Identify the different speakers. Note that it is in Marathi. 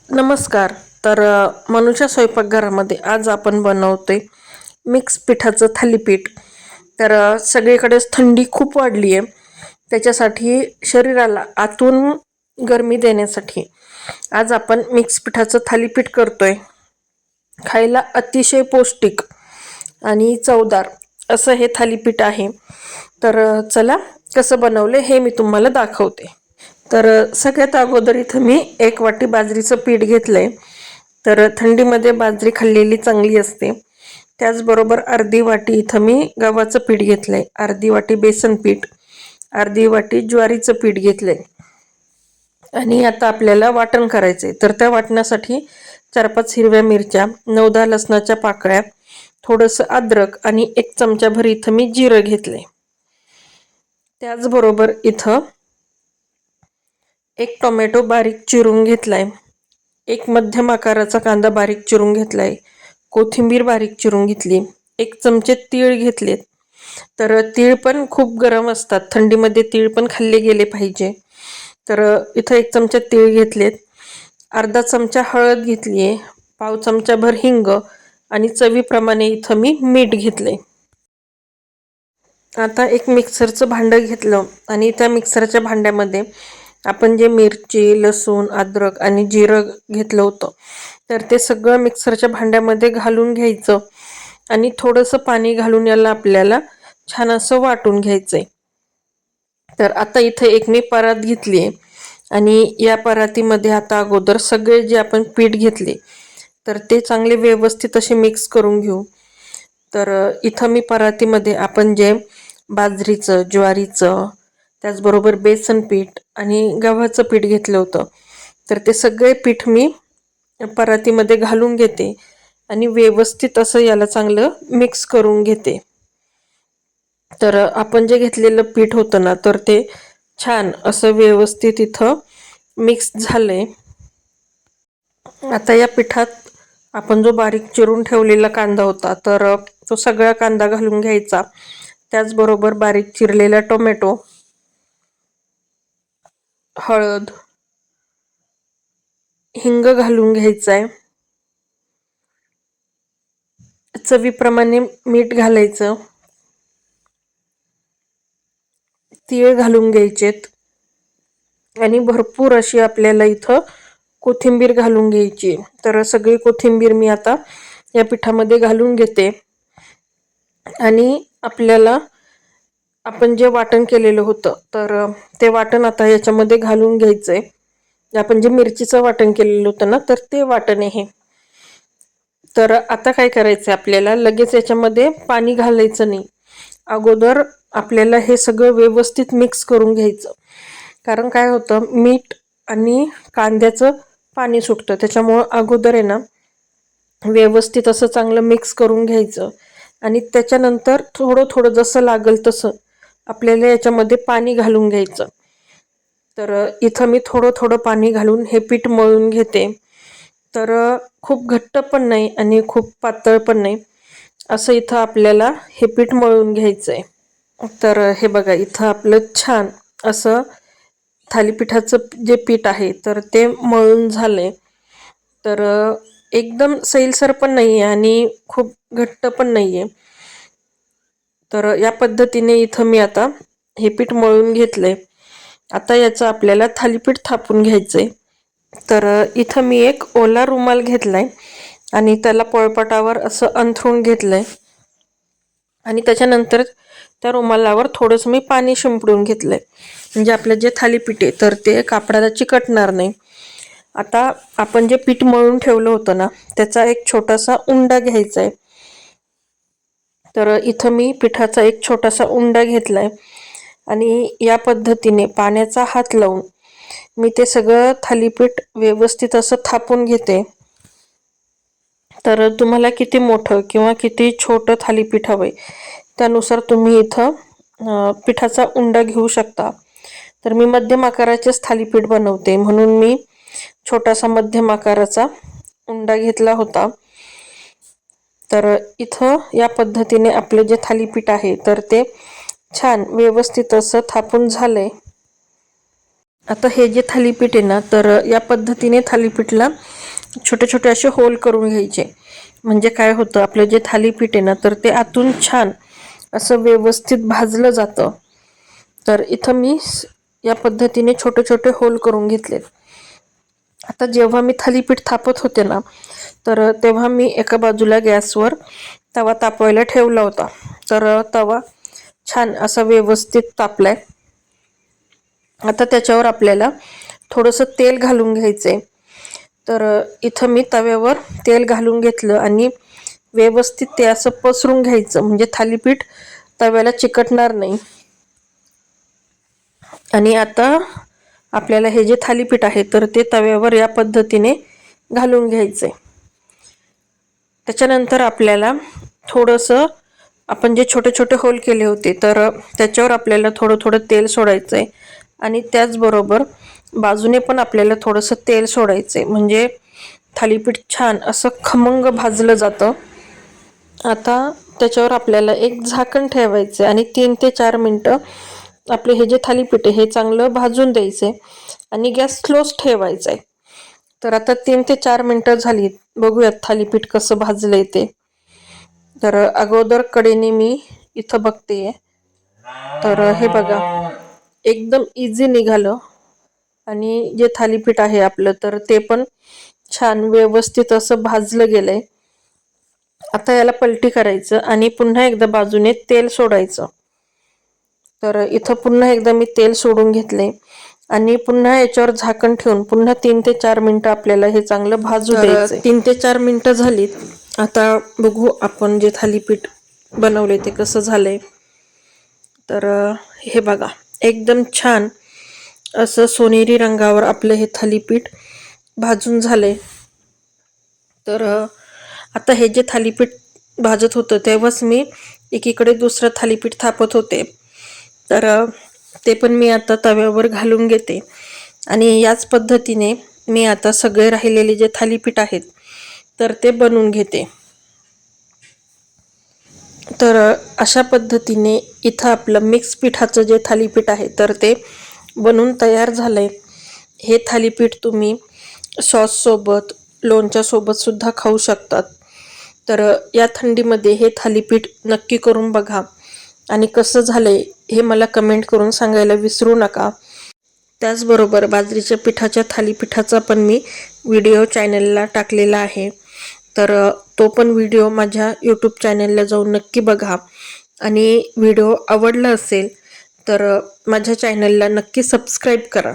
Speaker 1: नमस्कार. मनुच्या स्वयंपाकघरामध्ये आज आपण बनवतोय मिक्स पिठाचं थालीपीठ. सगळीकडेच थंडी खूप वाढली आहे. त्याच्यासाठी शरीराला आतून गरमी देण्यासाठी आज आपण मिक्स पिठाचं थालीपीठ करतोय. खायला अतिशय पौष्टिक आणि चवदार असं हे थालीपीठ आहे. चला कसं बनवले हे मी तुम्हाला दाखवते. सगळ्यात अगोदर इथं मी 1 वाटी बाजरीचं पीठ घेतलंय. थंडीमध्ये बाजरी खाल्लेली चांगली असते. त्याचबरोबर अर्धी वाटी इथं मी गव्हाचं पीठ घेतलंय, अर्धी वाटी बेसन पीठ, अर्धी वाटी ज्वारीचं पीठ घेतलंय. आणि आता आपल्याला वाटण करायचंय. त्या वाटणासाठी 4-5 हिरव्या मिरच्या, 9-10 लसणाच्या पाकळ्या, थोडंसं अद्रक आणि 1 चमचाभर इथं मी जिरं घेतलंय. त्याचबरोबर इथं 1 टोमॅटो बारीक चिरून घेतलाय, 1 मध्यम आकाराचा कांदा बारीक चिरून घेतलाय, कोथिंबीर बारीक चिरून घेतली, 1 चमचे तीळ घेतलेत. तीळ पण खूप गरम असतात, थंडीमध्ये तीळ पण खाल्ले गेले पाहिजे. इथं 1 चमचा तीळ घेतलेत, अर्धा चमचा हळद घेतली आहे, पाव चमचाभर हिंग आणि चवीप्रमाणे इथं मी मीठ घेतलंय. आता एक मिक्सरचं भांडं घेतलं आणि त्या मिक्सरच्या भांड्यामध्ये आपण जे मिरची, लसूण, अद्रक आणि जिरं घेतलं होतं ते सगळं मिक्सरच्या भांड्यामध्ये घालून घ्यायचं आणि थोडंसं पाणी घालून याला आपल्याला छान असं वाटून घ्यायचंय. आता इथे एक मी परात घेतली आहे आणि या परातीमध्ये आता अगोदर सगळे जे आपण पीठ घेतले ते चांगले व्यवस्थित असे मिक्स करून घेऊ. इथं मी परातीमध्ये आपण जे बाजरीचं, ज्वारीचं, त्याचबरोबर बेसन पीठ आणि गव्हाचं पीठ घेतलं होतं ते सगळे पीठ मी परातीमध्ये घालून घेते आणि व्यवस्थित असं याला चांगलं मिक्स करून घेते. आपण जे घेतलेलं पीठ होतं ना ते छान असं व्यवस्थित इथं मिक्स झालंय. आता या पिठात आपण जो बारीक चिरून ठेवलेला कांदा होता तो सगळा कांदा घालून घ्यायचा. त्याचबरोबर बारीक चिरलेला टोमॅटो, हळद, हिंग घालून घ्यायचाय, चवीप्रमाणे मीठ घालायचं, तीळ घालून घ्यायचेत आणि भरपूर अशी आपल्याला इथं कोथिंबीर घालून घ्यायची. सगळी कोथिंबीर मी आता या पिठामध्ये घालून घेते आणि आपल्याला आपण जे वाटण केलेलं होतं ते वाटण आता याच्यामध्ये घालून घ्यायचंय. आपण जे मिरचीचं वाटण केलेलं होतं ना ते वाटण आहे. आता काय करायचं आपल्याला, लगेच याच्यामध्ये पाणी घालायचं नाही. अगोदर आपल्याला हे सगळं व्यवस्थित मिक्स करून घ्यायचं. कारण काय होतं, मीठ आणि कांद्याचं पाणी सुटतं, त्याच्यामुळं अगोदर आहे ना व्यवस्थित असं चांगलं मिक्स करून घ्यायचं आणि त्याच्यानंतर थोडं थोडं जसं लागेल तसं आपल्याला याच्यामध्ये पाणी घालून घ्यायचं. इथं मी थोडं थोडं पाणी घालून हे पीठ मळून घेते. खूप घट्ट पण नाही आणि खूप पातळ पण नाही, असं इथं आपल्याला हे पीठ मळून घ्यायचंय. हे बघा, इथं आपलं छान असं थालीपीठाचं जे पीठ आहे ते मळून झालंय. एकदम सैलसर पण नाही आहे आणि खूप घट्ट पण नाही आहे. या पद्धतीने इथं मी आता हे पीठ मळून घेतलंय. आता याचं आपल्याला थालीपीठ थापून घ्यायचंय. इथं मी एक ओला रुमाल घेतलाय आणि त्याला पोळपाटावर असं अंथरून घेतलंय आणि त्याच्यानंतर त्या रुमालावर थोडंसं मी पाणी शिंपडून घेतलंय, म्हणजे आपलं जे थालीपीठ आहे ते कापडाला चिकटणार नाही. आता आपण जे पीठ मळून ठेवलं होतं ना त्याचा एक छोटासा उंडा घ्यायचा आहे. इथं मी पिठाचा एक छोटासा उंडा घेतलाय आणि या पद्धतीने पाण्याचा हात लावून मी ते सगळं थालीपीठ व्यवस्थित असं थापून घेते. तुम्हाला किती मोठं किंवा किती छोटं थालीपीठ हवंय त्यानुसार तुम्ही इथं पिठाचा उंडा घेऊ शकता. मी मध्यम आकाराचेच थालीपीठ बनवते म्हणून मी छोटासा मध्यम आकाराचा उंडा घेतला होता. इथं या पद्धतीने आपले जे थालीपीठ आहे ते छान व्यवस्थित असं थापून झालंय. आता हे जे थालीपीठ आहे ना, तर या पद्धतीने थालीपीठला छोटे छोटे असे होल करून घ्यायचे. म्हणजे काय होतं, आपलं जे थालीपीठ आहे ना, तर ते आतून छान असं व्यवस्थित भाजलं जातं. तर इथं मी या पद्धतीने छोटे छोटे होल करून घेतले. आता जेव्हा मी थालीपीठ थापत होते ना, तर तेव्हा मी एका बाजूला गॅसवर तवा तापवायला ठेवला होता. तर तवा छान असा व्यवस्थित तापलाय. आता त्याच्यावर आपल्याला थोडंसं तेल घालून घ्यायचंय. तर इथं मी तव्यावर तेल घालून घेतलं आणि व्यवस्थित ते असं पसरून घ्यायचं, म्हणजे थालीपीठ तव्याला चिकटणार नाही. आणि आता आपल्याला हे जे थालीपीठ आहे तर ते तव्यावर या पद्धतीने घालून घ्यायचंय. त्याच्यानंतर आपल्याला थोडंसं आपण जे छोटे छोटे होल केले होते तर त्याच्यावर आपल्याला थोडं थोडं तेल सोडायचंय आणि त्याचबरोबर बाजूने पण आपल्याला थोडंसं तेल सोडायचंय, म्हणजे थालीपीठ छान असं खमंग भाजलं जातं. आता त्याच्यावर आपल्याला एक झाकण ठेवायचं आणि 3 ते 4 मिनटं आपले हे जे थालीपीठ आहे हे चांगलं भाजून द्यायचे आणि गॅस स्लोच ठेवायचा आहे. तर आता 3 ते 4 मिनटं झाली. बघूयात थालीपीठ कसं भाजलंय ते. तर अगोदर कडेने मी इथं बघतेय, तर हे बघा एकदम इझी निघालं आणि जे थालीपीठ आहे आपलं तर ते पण छान व्यवस्थित असं भाजलं गेलंय. आता याला पलटी करायचं आणि पुन्हा एकदा बाजूने तेल सोडायचं. तर इथं पुन्हा एकदा मी तेल सोडून घेतले आणि पुन्हा याच्यावर झाकण ठेवून पुन्हा 3 ते 4 मिनटं आपल्याला हे चांगलं भाजू द्यायचं. 3 ते 4 मिनटं झालीत. आता बघू आपण जे थालीपीठ बनवले ते कसं झालंय. तर हे बघा एकदम छान असं सोनेरी रंगावर आपलं हे थालीपीठ भाजून झालंय. तर आता हे जे थालीपीठ भाजत होतं तेव्हाच मी एकीकडे दुसरं थालीपीठ थापत होते. तर ते पण मी आता तव्यावर घालून घेते आणि याच पद्धतीने मी आता सगळे राहिलेले जे थालीपीठ आहेत तर ते बनवून घेते. तर अशा पद्धतीने इथं आपलं मिक्स पिठाचं जे थालीपीठ आहे तर ते बनून तयार झालंय. हे थालीपीठ तुम्ही सॉससोबत, लोणच्यासोबत सुद्धा खाऊ शकतात. तर या थंडीमध्ये हे थालीपीठ नक्की करून बघा आणि कसं झालंय हे मला कमेंट करून सांगायला विसरू नका. त्याचबरोबर बाजरीच्या पिठाच्या थालीपीठाचा पण मी व्हिडिओ चॅनलला टाकलेला आहे. तर तो पण व्हिडिओ माझ्या यूट्यूब चॅनलला जाऊन नक्की बघा आणि व्हिडिओ आवडला असेल तर माझ्या चॅनलला नक्की सबस्क्राईब करा.